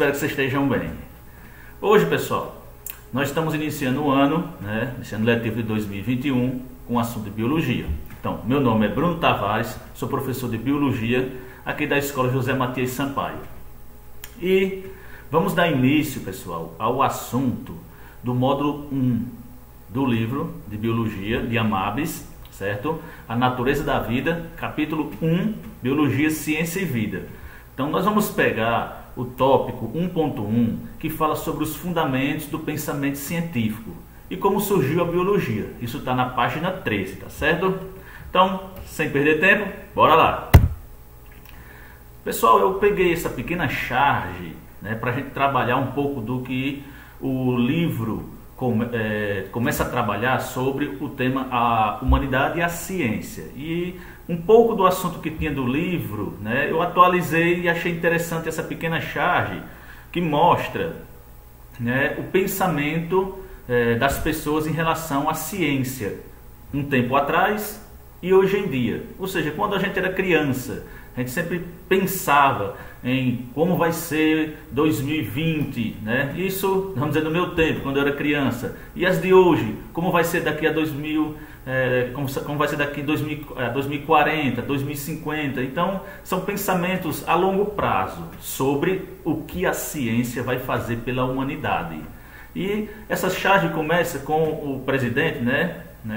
Espero que vocês estejam bem. Hoje, pessoal, nós estamos iniciando o ano, esse ano letivo de 2021, com o assunto de biologia. Então, meu nome é Bruno Tavares, sou professor de biologia aqui da Escola José Matias Sampaio. E vamos dar início, pessoal, ao assunto do módulo 1 do livro de biologia de Amabis, certo? A natureza da vida, capítulo 1, biologia, ciência e vida. Então nós vamos pegar o tópico 1.1, que fala sobre os fundamentos do pensamento científico e como surgiu a biologia. Isso está na página 13, tá certo? Então, sem perder tempo, bora lá! Pessoal, eu peguei essa pequena charge, para a gente trabalhar um pouco do que o livro começa a trabalhar sobre o tema a humanidade e a ciência. E um pouco do assunto que tinha do livro, eu atualizei e achei interessante essa pequena charge que mostra o pensamento das pessoas em relação à ciência um tempo atrás e hoje em dia. Ou seja, quando a gente era criança, a gente sempre pensava em como vai ser 2020, Isso, vamos dizer, no meu tempo, quando eu era criança. E as de hoje, como vai ser daqui a 2000, como vai ser daqui a 2040, 2050. Então, são pensamentos a longo prazo sobre o que a ciência vai fazer pela humanidade. E essa charge começa com o presidente,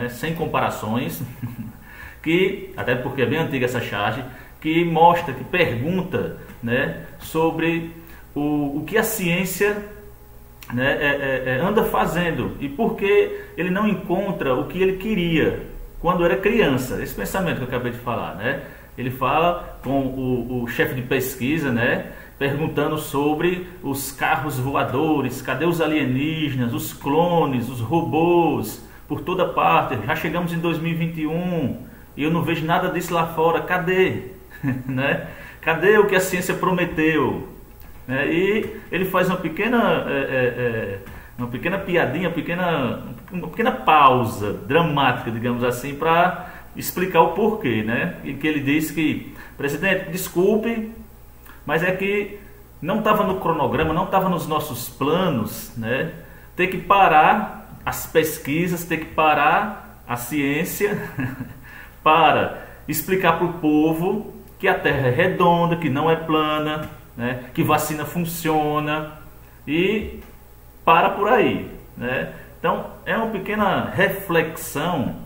sem comparações, que, até porque é bem antiga essa charge, que mostra, que pergunta sobre o que a ciência anda fazendo e por que ele não encontra o que ele queria quando era criança. Esse pensamento que eu acabei de falar. Ele fala com o chefe de pesquisa, perguntando sobre os carros voadores, cadê os alienígenas, os clones, os robôs, por toda parte. Já chegamos em 2021 e eu não vejo nada disso lá fora, cadê? Cadê o que a ciência prometeu? E ele faz uma pequena piadinha, uma pequena pausa dramática, digamos assim, para explicar o porquê, E que ele diz que, presidente, desculpe, mas é que não estava no cronograma, não estava nos nossos planos, ter que parar as pesquisas, ter que parar a ciência para explicar para o povo que a Terra é redonda, que não é plana, que vacina funciona e para por aí. Então, é uma pequena reflexão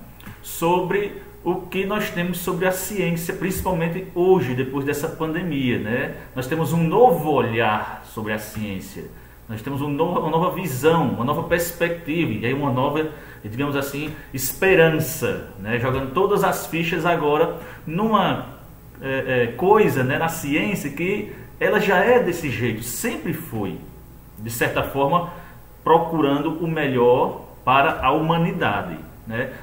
sobre o que nós temos sobre a ciência, principalmente hoje, depois dessa pandemia. Nós temos um novo olhar sobre a ciência, nós temos uma nova visão, uma nova perspectiva e aí uma nova, digamos assim, esperança, jogando todas as fichas agora numa coisa na ciência que ela já é desse jeito, sempre foi, de certa forma, procurando o melhor para a humanidade.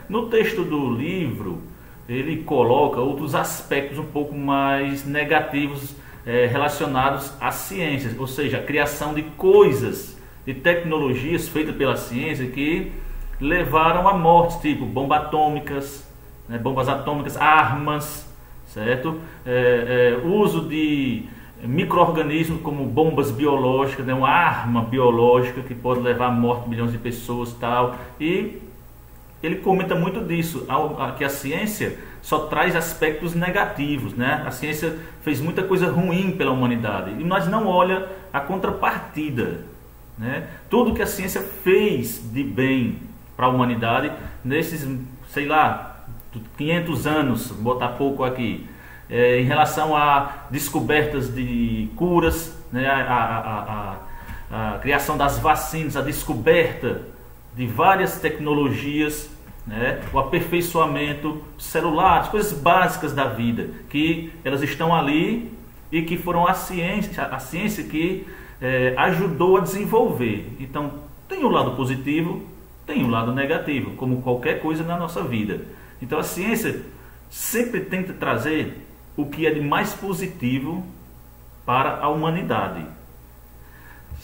No texto do livro, ele coloca outros aspectos um pouco mais negativos relacionados às ciências, ou seja, a criação de coisas, de tecnologias feitas pela ciência que levaram à morte, tipo bombas atômicas, armas, certo? Uso de micro-organismos como bombas biológicas, uma arma biológica que pode levar à morte de milhões de pessoas, tal. E ele comenta muito disso, que a ciência só traz aspectos negativos, A ciência fez muita coisa ruim pela humanidade e nós não olha a contrapartida, Tudo que a ciência fez de bem para a humanidade nesses, 500 anos, vou botar pouco aqui, em relação a descobertas de curas, a criação das vacinas, a descoberta de várias tecnologias, o aperfeiçoamento celular, as coisas básicas da vida, que elas estão ali e que foram a ciência que ajudou a desenvolver. Então, tem o lado positivo, tem o lado negativo, como qualquer coisa na nossa vida. Então, a ciência sempre tenta trazer o que é de mais positivo para a humanidade.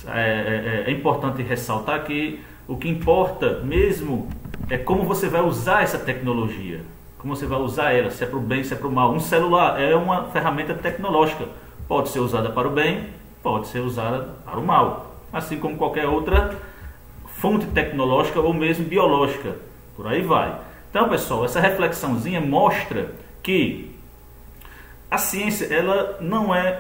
É importante ressaltar que o que importa mesmo é como você vai usar essa tecnologia, como você vai usar ela, se é para o bem, se é para o mal. Um celular é uma ferramenta tecnológica, pode ser usada para o bem pode ser usada para o mal, assim como qualquer outra fonte tecnológica ou mesmo biológica, por aí vai. Então, pessoal, essa reflexãozinha mostra que a ciência ela não é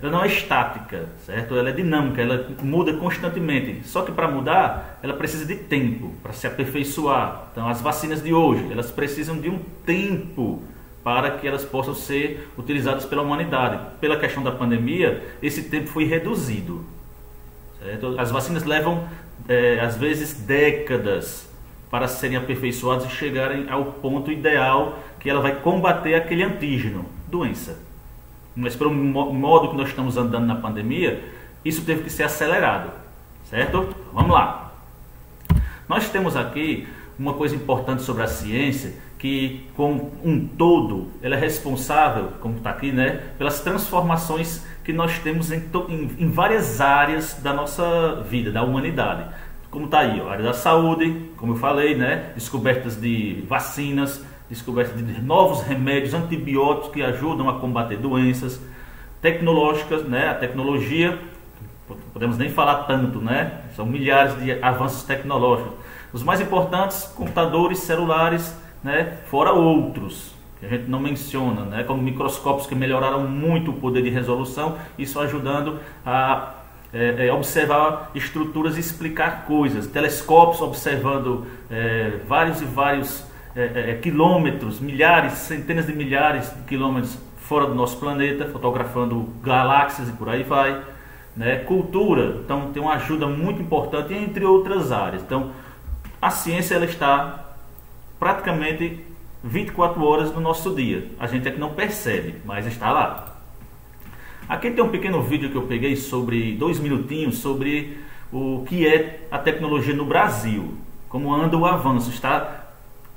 ela não é estática, certo? Ela é dinâmica, ela muda constantemente. Só que para mudar, ela precisa de tempo para se aperfeiçoar. Então, as vacinas de hoje, elas precisam de um tempo para que elas possam ser utilizadas pela humanidade. Pela questão da pandemia, esse tempo foi reduzido, certo? As vacinas levam, às vezes, décadas para serem aperfeiçoadas e chegarem ao ponto ideal que ela vai combater aquele antígeno, doença. Mas pelo modo que nós estamos andando na pandemia, isso teve que ser acelerado, certo? Vamos lá. Nós temos aqui uma coisa importante sobre a ciência, que como um todo, ela é responsável, como está aqui, né, pelas transformações que nós temos em várias áreas da nossa vida, da humanidade. Como está aí, a área da saúde, como eu falei, né, descobertas de vacinas, descoberta de novos remédios, antibióticos que ajudam a combater doenças, tecnológicas, né? A tecnologia, podemos nem falar tanto, né? São milhares de avanços tecnológicos. Os mais importantes, computadores, celulares, né? Fora outros que a gente não menciona, né? Como microscópios que melhoraram muito o poder de resolução, isso ajudando a observar estruturas e explicar coisas. Telescópios observando vários e vários quilômetros, milhares, centenas de milhares de quilômetros fora do nosso planeta, fotografando galáxias e por aí vai, né? Cultura, então tem uma ajuda muito importante, entre outras áreas. Então a ciência ela está praticamente 24 horas no nosso dia. A gente é que não percebe, mas está lá. Aqui tem um pequeno vídeo que eu peguei sobre 2 minutinhos sobre o que é a tecnologia no Brasil, como anda o avanço. Está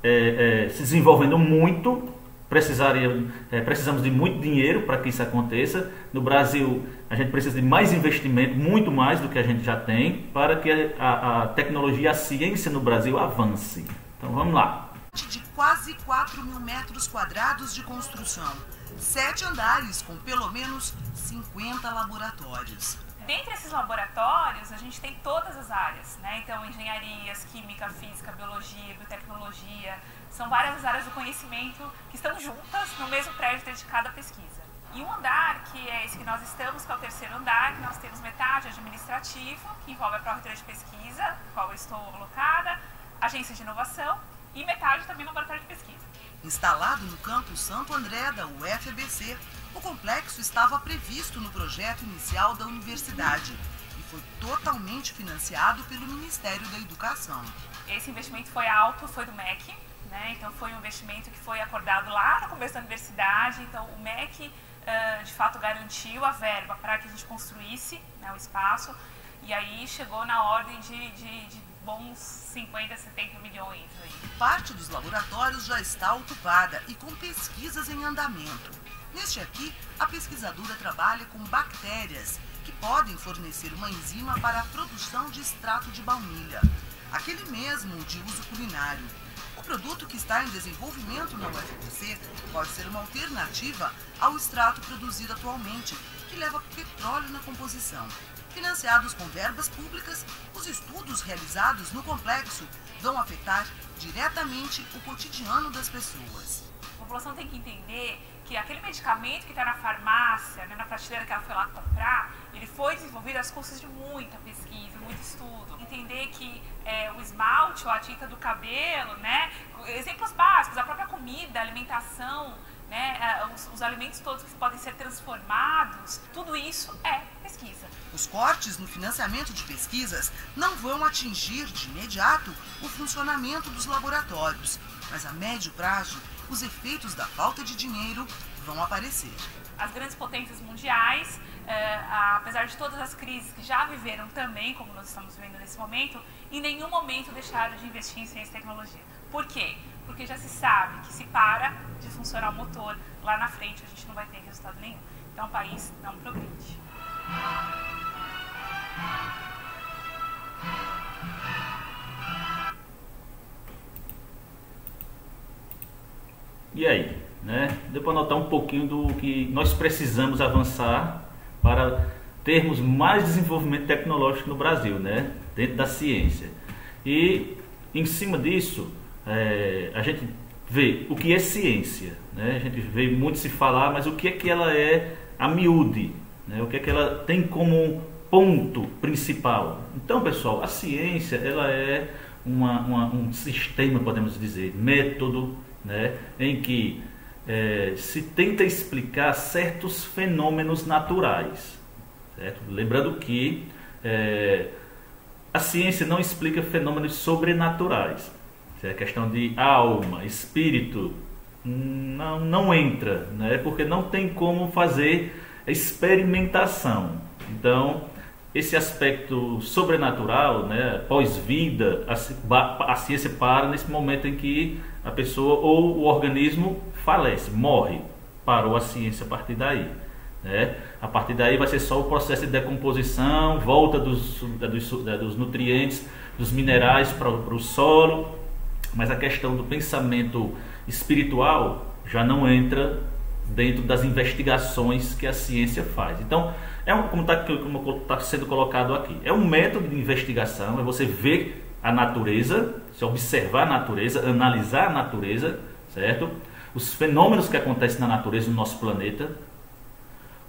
se desenvolvendo muito, precisamos de muito dinheiro para que isso aconteça. No Brasil, a gente precisa de mais investimento, muito mais do que a gente já tem, para que a tecnologia, a ciência no Brasil avance. Então vamos lá. De quase 4.000 metros quadrados de construção, 7 andares com pelo menos 50 laboratórios. Dentre esses laboratórios, a gente tem todas as áreas, né? Então, engenharias, química, física, biologia, biotecnologia, são várias as áreas do conhecimento que estão juntas no mesmo prédio dedicado à pesquisa. E um andar, que é esse que nós estamos, que é o terceiro andar, que nós temos metade administrativo, que envolve a Pró-Reitoria de Pesquisa, na qual eu estou alocada, agência de inovação e metade também laboratório de pesquisa. Instalado no campus Santo André da UFABC, o complexo estava previsto no projeto inicial da universidade e foi totalmente financiado pelo Ministério da Educação. Esse investimento foi alto, foi do MEC, né? Então foi um investimento que foi acordado lá no começo da universidade. Então o MEC de fato garantiu a verba para que a gente construísse, né, o espaço, e aí chegou na ordem de bons 50, 70 milhões. Aí. Parte dos laboratórios já está ocupada e com pesquisas em andamento. Neste aqui, a pesquisadora trabalha com bactérias que podem fornecer uma enzima para a produção de extrato de baunilha, aquele mesmo de uso culinário. O produto que está em desenvolvimento na UFABC pode ser uma alternativa ao extrato produzido atualmente, que leva petróleo na composição. Financiados com verbas públicas, os estudos realizados no complexo vão afetar diretamente o cotidiano das pessoas. A população tem que entender que aquele medicamento que está na farmácia, né, na prateleira que ela foi lá comprar, ele foi desenvolvido às custas de muita pesquisa, muito estudo. Entender que o esmalte ou a tinta do cabelo, né, exemplos básicos, a própria comida, a alimentação, né, os alimentos todos que podem ser transformados, tudo isso é pesquisa. Os cortes no financiamento de pesquisas não vão atingir de imediato o funcionamento dos laboratórios, mas a médio prazo os efeitos da falta de dinheiro vão aparecer. As grandes potências mundiais, apesar de todas as crises que já viveram também, como nós estamos vivendo nesse momento, em nenhum momento deixaram de investir em ciência e tecnologia. Por quê? Porque já se sabe que se para de funcionar o motor, lá na frente a gente não vai ter resultado nenhum. Então o país não progride. E aí, né? Deu para notar um pouquinho do que nós precisamos avançar para termos mais desenvolvimento tecnológico no Brasil, né? Dentro da ciência. E em cima disso, a gente vê o que é ciência, né? A gente vê muito se falar, mas o que é que ela é a miúde, né? O que é que ela tem como ponto principal. Então, pessoal, a ciência ela é um sistema, podemos dizer, método, né? Em que se tenta explicar certos fenômenos naturais, certo? Lembrando que a ciência não explica fenômenos sobrenaturais. A questão de alma, espírito, não entra, né? Porque não tem como fazer experimentação. Então, esse aspecto sobrenatural, né, pós-vida, a ciência para nesse momento em que a pessoa ou o organismo falece, morre. Parou a ciência a partir daí. Né? A partir daí vai ser só o processo de decomposição, volta dos nutrientes, dos minerais para o solo. Mas a questão do pensamento espiritual já não entra dentro das investigações que a ciência faz. Então, como está sendo colocado aqui, é um método de investigação, é você ver a natureza, você observar a natureza, analisar a natureza, certo? Os fenômenos que acontecem na natureza, no nosso planeta,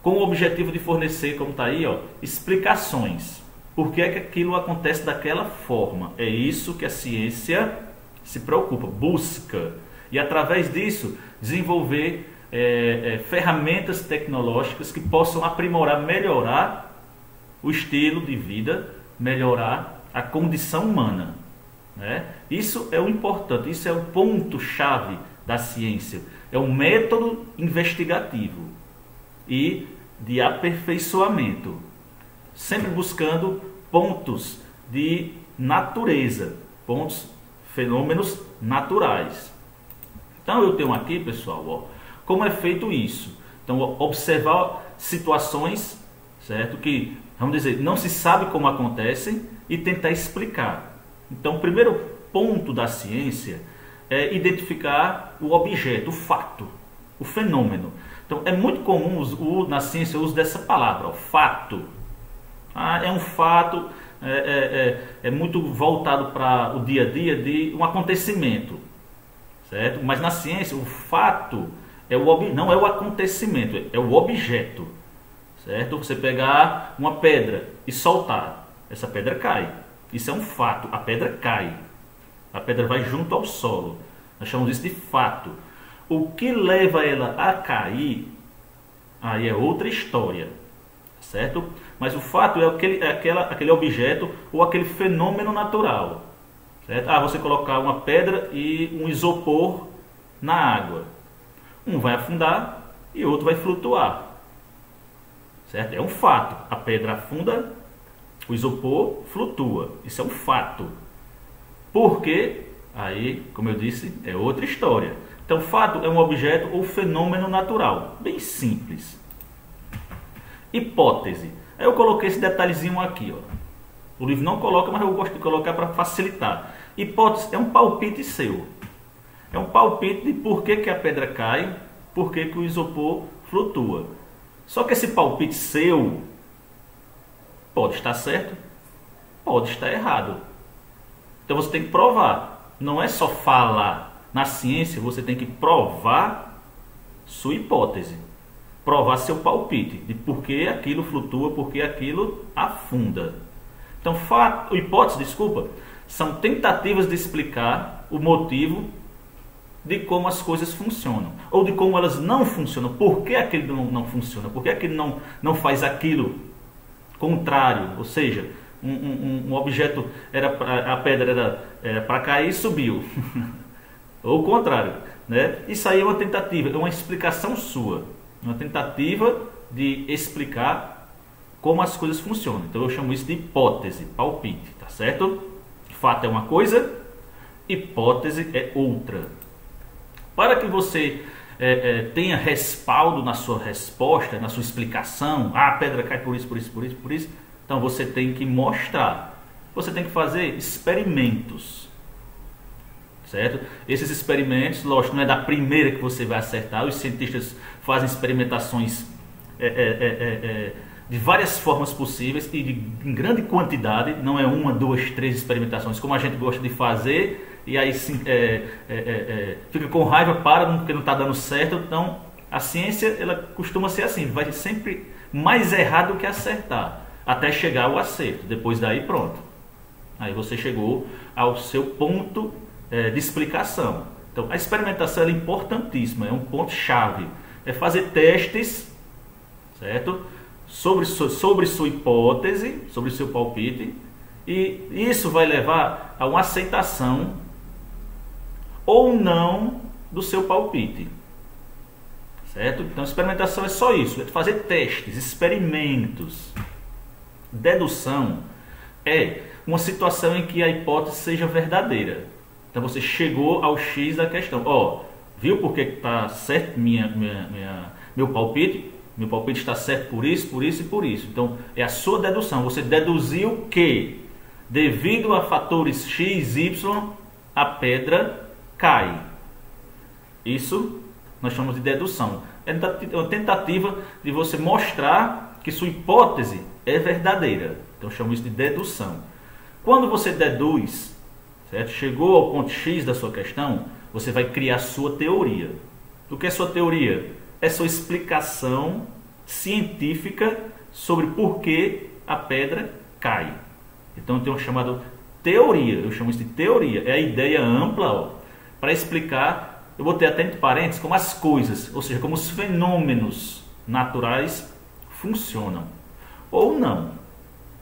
com o objetivo de fornecer, como está aí, explicações. Por que é que aquilo acontece daquela forma? É isso que a ciência se preocupa, busca, e através disso desenvolver ferramentas tecnológicas que possam aprimorar, melhorar o estilo de vida, melhorar a condição humana, né? Isso é o importante, isso é o ponto-chave da ciência, é um método investigativo e de aperfeiçoamento, sempre buscando pontos de natureza, fenômenos naturais. Então eu tenho aqui, pessoal, como é feito isso. Então, observar situações, certo, que, vamos dizer, não se sabe como acontecem e tentar explicar. Então, o primeiro ponto da ciência é identificar o objeto, o fato, o fenômeno. Então, é muito comum na ciência o uso dessa palavra, fato. É um fato, é muito voltado para o dia a dia de um acontecimento, certo? Mas na ciência, o fato não é o acontecimento, é o objeto, certo? Você pegar uma pedra e soltar, essa pedra cai. Isso é um fato, a pedra cai. A pedra vai junto ao solo. Nós chamamos isso de fato. O que leva ela a cair, aí é outra história, certo? Mas o fato é aquele objeto ou aquele fenômeno natural, certo? Você colocar uma pedra e um isopor na água. Um vai afundar e outro vai flutuar, certo? É um fato. A pedra afunda, o isopor flutua. Isso é um fato. Por quê? Aí, como eu disse, é outra história. Então, fato é um objeto ou fenômeno natural. Bem simples. Hipótese. Aí eu coloquei esse detalhezinho aqui. O livro não coloca, mas eu gosto de colocar para facilitar. Hipótese é um palpite seu. É um palpite de por que a pedra cai, por que o isopor flutua. Só que esse palpite seu pode estar certo, pode estar errado. Então você tem que provar. Não é só falar. Na ciência você tem que provar sua hipótese. Provar seu palpite de por que aquilo flutua, por que aquilo afunda. Então, são tentativas de explicar o motivo de como as coisas funcionam, ou de como elas não funcionam, por que aquilo não funciona, por que aquilo não faz aquilo contrário, ou seja, um objeto, a pedra era para cair e subiu, ou o contrário, né? Isso aí é uma tentativa, é uma explicação sua, uma tentativa de explicar como as coisas funcionam. Então eu chamo isso de hipótese, palpite, tá certo? Fato é uma coisa, hipótese é outra. Para que você tenha respaldo na sua resposta, na sua explicação, a pedra cai por isso, por isso, por isso, por isso, então você tem que mostrar, você tem que fazer experimentos. certo? Esses experimentos, lógico, não é da primeira que você vai acertar. Os cientistas fazem experimentações de várias formas possíveis e em grande quantidade, não é 1, 2, 3 experimentações, como a gente gosta de fazer, e aí fica com raiva, porque não está dando certo. Então, a ciência, ela costuma ser assim, vai sempre mais errado do que acertar, até chegar ao acerto. Depois daí, pronto. Aí você chegou ao seu ponto de explicação. Então, a experimentação é importantíssima, é um ponto-chave. É fazer testes, certo? Sobre sua hipótese, sobre o seu palpite, e isso vai levar a uma aceitação ou não do seu palpite, certo? Então, experimentação é só isso, é fazer testes, experimentos. Dedução é uma situação em que a hipótese seja verdadeira. Então, você chegou ao X da questão. Viu por que está certo meu palpite? Meu palpite está certo por isso, por isso e por isso. Então, é a sua dedução. Você deduziu que, devido a fatores X, Y, a pedra cai. Isso nós chamamos de dedução. É uma tentativa de você mostrar que sua hipótese é verdadeira. Então, eu chamo isso de dedução. Quando você deduz, certo? Chegou ao ponto X da sua questão, você vai criar sua teoria. O que é sua teoria? É sua explicação científica sobre por que a pedra cai. Então eu tenho chamado teoria, eu chamo isso de teoria, é a ideia ampla para explicar, eu botei até entre parênteses, como as coisas, ou seja, como os fenômenos naturais funcionam, ou não.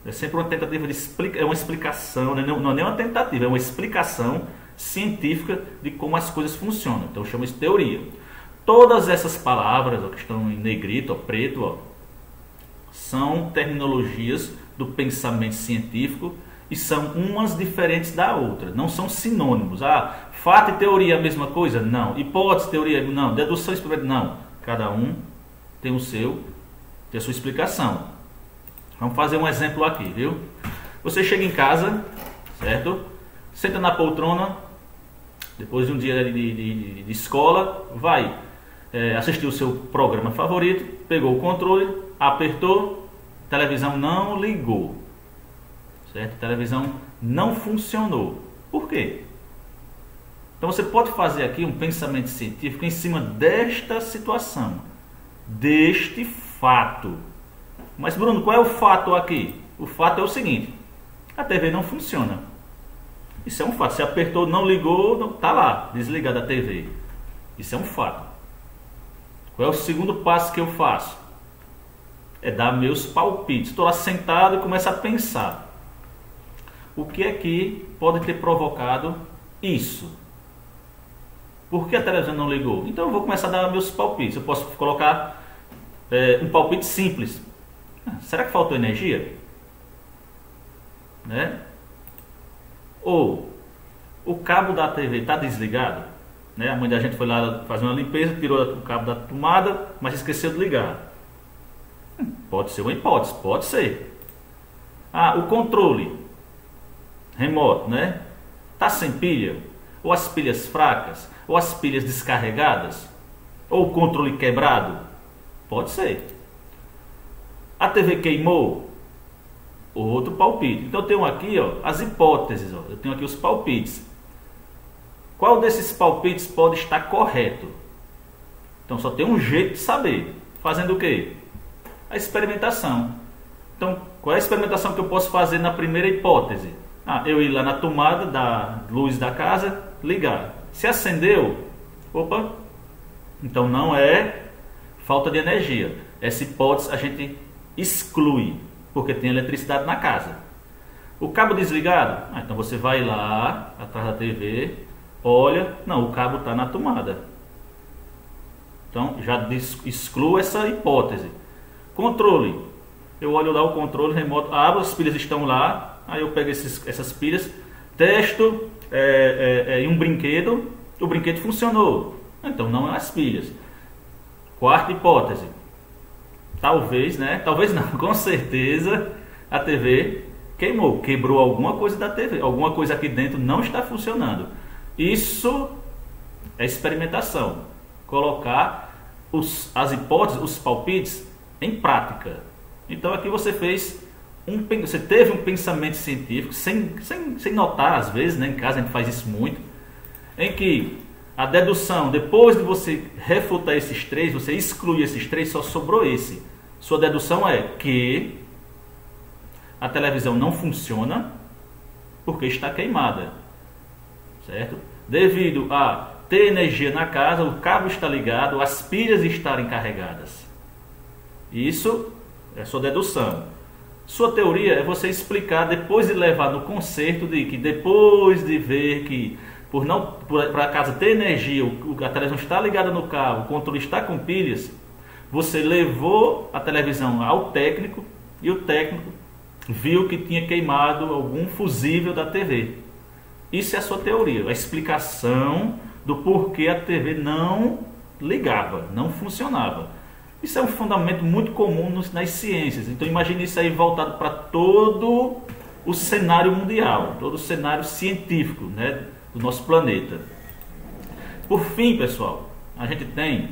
É sempre uma tentativa de explicar, é uma explicação, não é nem uma tentativa, é uma explicação científica de como as coisas funcionam. Então eu chamo isso de teoria. Todas essas palavras que estão em negrito, preto, são terminologias do pensamento científico e são umas diferentes da outra. Não são sinônimos. Fato e teoria é a mesma coisa? Não. Hipótese, teoria, não. Dedução, não. Cada um tem a sua explicação. Vamos fazer um exemplo aqui, viu? Você chega em casa, certo? Senta na poltrona, depois de um dia de escola, vai assistiu o seu programa favorito, pegou o controle, apertou, televisão não ligou, certo? A televisão não funcionou. Por quê? Então você pode fazer aqui um pensamento científico em cima desta situação, deste fato. Mas Bruno, qual é o fato aqui? O fato é o seguinte: a TV não funciona. Isso é um fato. Você apertou, não ligou, está lá, desligada a TV. Isso é um fato. Qual é o segundo passo que eu faço? É dar meus palpites. Estou lá sentado e começo a pensar. O que é que pode ter provocado isso? Por que a televisão não ligou? Então eu vou começar a dar meus palpites. Eu posso colocar um palpite simples. Será que faltou energia? Né? Ou o cabo da TV está desligado? Né? A mãe da gente foi lá fazer uma limpeza, tirou o cabo da tomada, mas esqueceu de ligar. Pode ser uma hipótese, pode ser. O controle remoto, né? Está sem pilha? Ou as pilhas fracas? Ou as pilhas descarregadas? Ou o controle quebrado? Pode ser. A TV queimou? Outro palpite. Então eu tenho aqui as hipóteses, eu tenho aqui os palpites. Qual desses palpites pode estar correto? Então só tem um jeito de saber. Fazendo o quê? A experimentação. Então, qual é a experimentação que eu posso fazer na primeira hipótese? Eu ir lá na tomada da luz da casa, ligar. Se acendeu, então não é falta de energia. Essa hipótese a gente exclui, porque tem eletricidade na casa. O cabo desligado? Então você vai lá, atrás da TV, olha, não, o cabo está na tomada. Então já excluo essa hipótese. Controle. Eu olho lá o controle remoto, abro, as pilhas estão lá, aí eu pego essas pilhas, testo em um brinquedo, o brinquedo funcionou. Então não é as pilhas. Quarta hipótese. Talvez, né? Talvez não, com certeza a TV queimou, quebrou alguma coisa da TV, alguma coisa aqui dentro não está funcionando. Isso é experimentação. Colocar as hipóteses, os palpites em prática. Então aqui você você teve um pensamento científico, sem notar às vezes, né? Em casa a gente faz isso muito, em que a dedução, depois de você refutar esses três, você excluir esses três, só sobrou esse. Sua dedução é que a televisão não funciona porque está queimada, certo? Devido a ter energia na casa, o cabo está ligado, as pilhas estarem carregadas. Isso é sua dedução. Sua teoria é você explicar, depois de levar no conserto, de que depois de ver que para a casa ter energia, a televisão está ligada no cabo, o controle está com pilhas, você levou a televisão ao técnico e o técnico viu que tinha queimado algum fusível da TV. Isso é a sua teoria, a explicação do porquê a TV não ligava, não funcionava. Isso é um fundamento muito comum nas ciências. Então imagine isso aí voltado para todo o cenário mundial, todo o cenário científico, né, do nosso planeta. Por fim, pessoal, a gente tem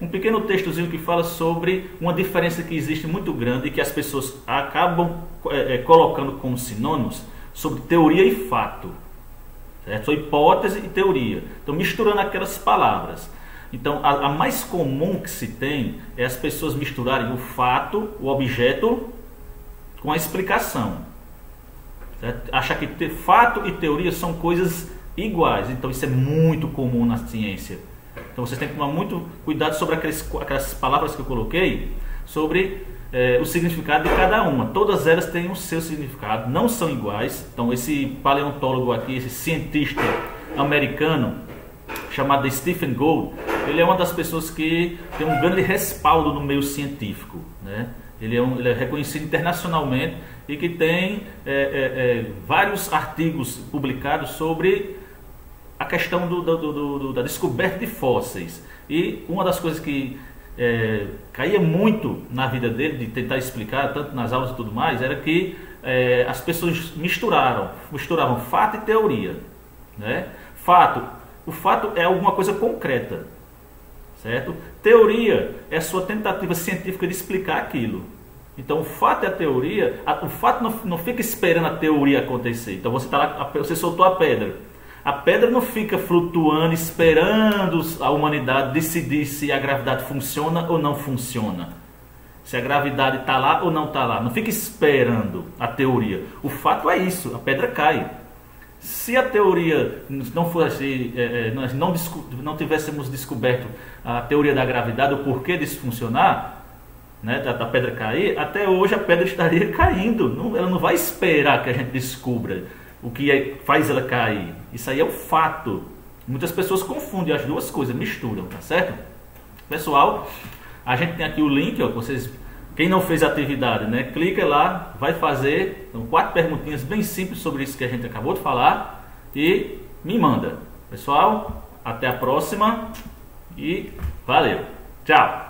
um pequeno textozinho que fala sobre uma diferença que existe muito grande e que as pessoas acabam colocando como sinônimos sobre teoria e fato, certo? Sobre hipótese e teoria. Então misturando aquelas palavras. Então a mais comum que se tem é as pessoas misturarem o fato, o objeto, com a explicação, certo? Achar que fato e teoria são coisas iguais. Então isso é muito comum na ciência. Então vocês têm que tomar muito cuidado sobre aquelas palavras que eu coloquei, sobre o significado de cada uma. Todas elas têm o seu significado, não são iguais. Então esse paleontólogo aqui, esse cientista americano chamado Stephen Gould, ele é uma das pessoas que tem um grande respaldo no meio científico, né? Ele é reconhecido internacionalmente e que tem vários artigos publicados sobre a questão da descoberta de fósseis. E uma das coisas que caía muito na vida dele, de tentar explicar, tanto nas aulas e tudo mais, era que as pessoas misturavam fato e teoria, né? O fato é alguma coisa concreta, certo? Teoria é a sua tentativa científica de explicar aquilo. Então o fato e a teoria, o fato não fica esperando a teoria acontecer. Então você tá lá, você soltou a pedra. A pedra não fica flutuando, esperando a humanidade decidir se a gravidade funciona ou não funciona. Se a gravidade está lá ou não está lá. Não fica esperando a teoria. O fato é isso, a pedra cai. Se a teoria não fosse, nós não tivéssemos descoberto a teoria da gravidade, o porquê disso funcionar, né, da pedra cair, até hoje a pedra estaria caindo. Ela não vai esperar que a gente descubra o que faz ela cair. Isso aí é o fato. Muitas pessoas confundem as duas coisas, misturam, tá certo? Pessoal, a gente tem aqui o link, ó, quem não fez a atividade, né, clica lá, vai fazer. Então, 4 perguntinhas bem simples sobre isso que a gente acabou de falar e me manda. Pessoal, até a próxima e valeu. Tchau.